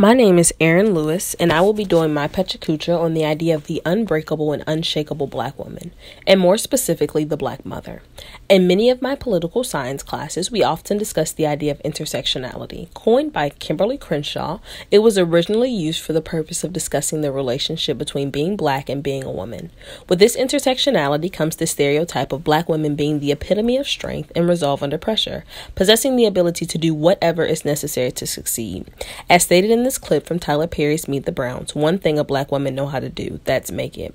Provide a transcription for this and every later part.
My name is Erin Lewis, and I will be doing my Pecha Kucha on the idea of the unbreakable and unshakable Black woman, and more specifically, the Black mother. In many of my political science classes, we often discuss the idea of intersectionality. Coined by Kimberly Crenshaw, it was originally used for the purpose of discussing the relationship between being Black and being a woman. With this intersectionality comes the stereotype of Black women being the epitome of strength and resolve under pressure, possessing the ability to do whatever is necessary to succeed. As stated in this clip from Tyler Perry's Meet the Browns, one thing a Black women know how to do, that's make it.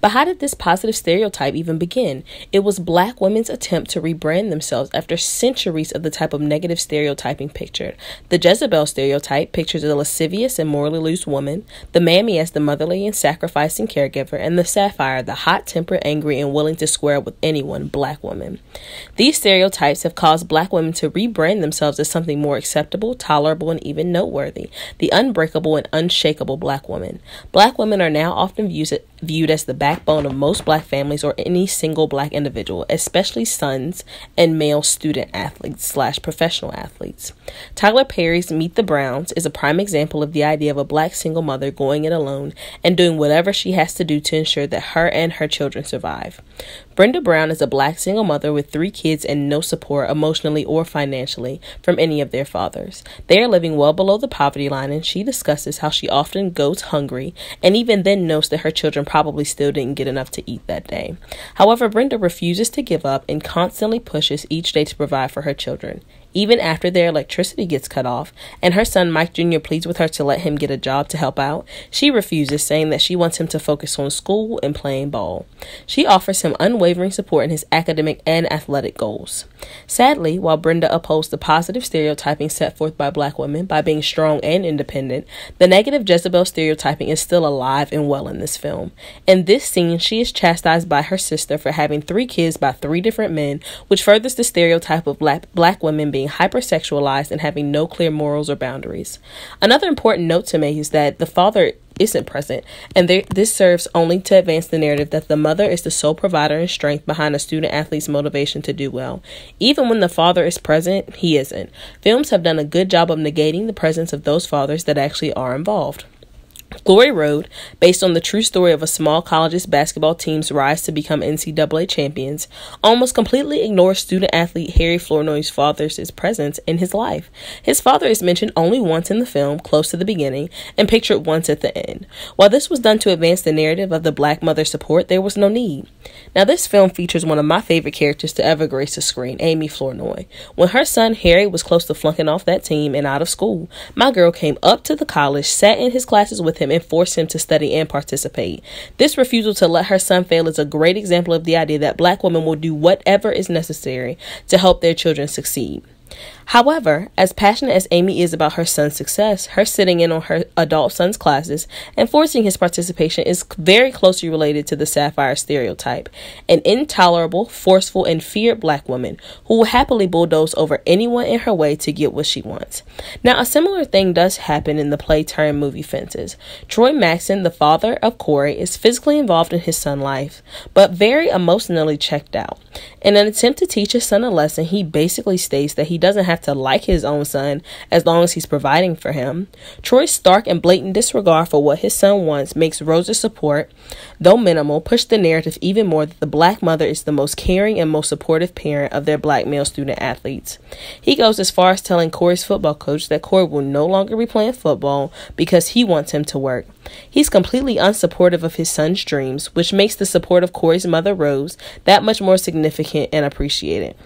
But how did this positive stereotype even begin? It was Black women's attempt to rebrand themselves after centuries of the type of negative stereotyping pictured. The Jezebel stereotype pictures a lascivious and morally loose woman, the mammy as the motherly and sacrificing caregiver, and the sapphire, the hot-tempered, angry, and willing to square up with anyone, Black woman. These stereotypes have caused Black women to rebrand themselves as something more acceptable, tolerable, and even noteworthy. The unbreakable and unshakable Black woman. Black women are now often viewed as the backbone of most Black families or any single Black individual, especially sons and male student athletes / professional athletes. Tyler Perry's Meet the Browns is a prime example of the idea of a Black single mother going it alone and doing whatever she has to do to ensure that her and her children survive. Brenda Brown is a Black single mother with 3 kids and no support emotionally or financially from any of their fathers. They are living well below the poverty line, and she discusses how she often goes hungry and even then knows that her children probably still didn't get enough to eat that day. However, Brenda refuses to give up and constantly pushes each day to provide for her children. Even after their electricity gets cut off and her son Mike Jr. pleads with her to let him get a job to help out, she refuses, saying that she wants him to focus on school and playing ball. She offers him unwavering support in his academic and athletic goals. Sadly, while Brenda upholds the positive stereotyping set forth by Black women by being strong and independent, the negative Jezebel stereotyping is still alive and well in this film. In this scene, she is chastised by her sister for having 3 kids by 3 different men, which furthers the stereotype of Black women being hypersexualized and having no clear morals or boundaries. Another important note to make is that the father isn't present, and this serves only to advance the narrative that the mother is the sole provider and strength behind a student athlete's motivation to do well. Even when the father is present, he isn't. Films have done a good job of negating the presence of those fathers that actually are involved. Glory Road, based on the true story of a small college's basketball team's rise to become NCAA champions, almost completely ignores student-athlete Harry Flournoy's father's presence in his life. His father is mentioned only once in the film, close to the beginning, and pictured once at the end. While this was done to advance the narrative of the Black mother's support, there was no need. Now, this film features one of my favorite characters to ever grace the screen, Amy Flournoy. When her son Harry was close to flunking off that team and out of school, my girl came up to the college, sat in his classes with him, and forced him to study and participate. This refusal to let her son fail is a great example of the idea that Black women will do whatever is necessary to help their children succeed. However, as passionate as Amy is about her son's success, her sitting in on her adult son's classes and forcing his participation is very closely related to the sapphire stereotype, an intolerable, forceful, and feared Black woman who will happily bulldoze over anyone in her way to get what she wants. Now, a similar thing does happen in the play-turned-movie Fences. Troy Maxson, the father of Corey, is physically involved in his son's life, but very emotionally checked out. In an attempt to teach his son a lesson, he basically states that he doesn't have to like his own son as long as he's providing for him. Troy's stark and blatant disregard for what his son wants makes Rose's support, though minimal, push the narrative even more that the Black mother is the most caring and most supportive parent of their Black male student athletes. He goes as far as telling Corey's football coach that Corey will no longer be playing football because he wants him to work. He's completely unsupportive of his son's dreams, which makes the support of Corey's mother, Rose, that much more significant and appreciated.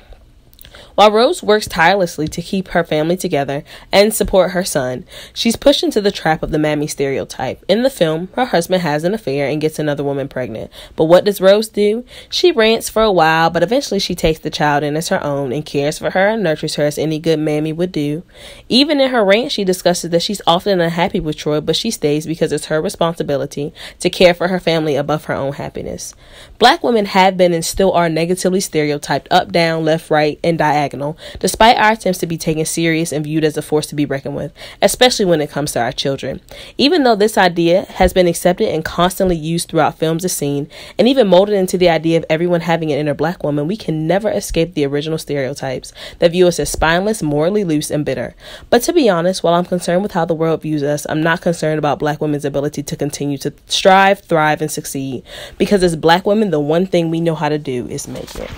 While Rose works tirelessly to keep her family together and support her son, she's pushed into the trap of the mammy stereotype. In the film, her husband has an affair and gets another woman pregnant. But what does Rose do? She rants for a while, but eventually she takes the child in as her own and cares for her and nurtures her as any good mammy would do. Even in her rant, she discusses that she's often unhappy with Troy, but she stays because it's her responsibility to care for her family above her own happiness. Black women have been and still are negatively stereotyped up, down, left, right, and diagonal diagonal, despite our attempts to be taken serious and viewed as a force to be reckoned with, especially when it comes to our children. Even though this idea has been accepted and constantly used throughout films as seen, and even molded into the idea of everyone having an inner black woman, we can never escape the original stereotypes that view us as spineless, morally loose, and bitter. But to be honest, while I'm concerned with how the world views us, I'm not concerned about black women's ability to continue to strive, thrive, and succeed, because as black women, the one thing we know how to do is make it.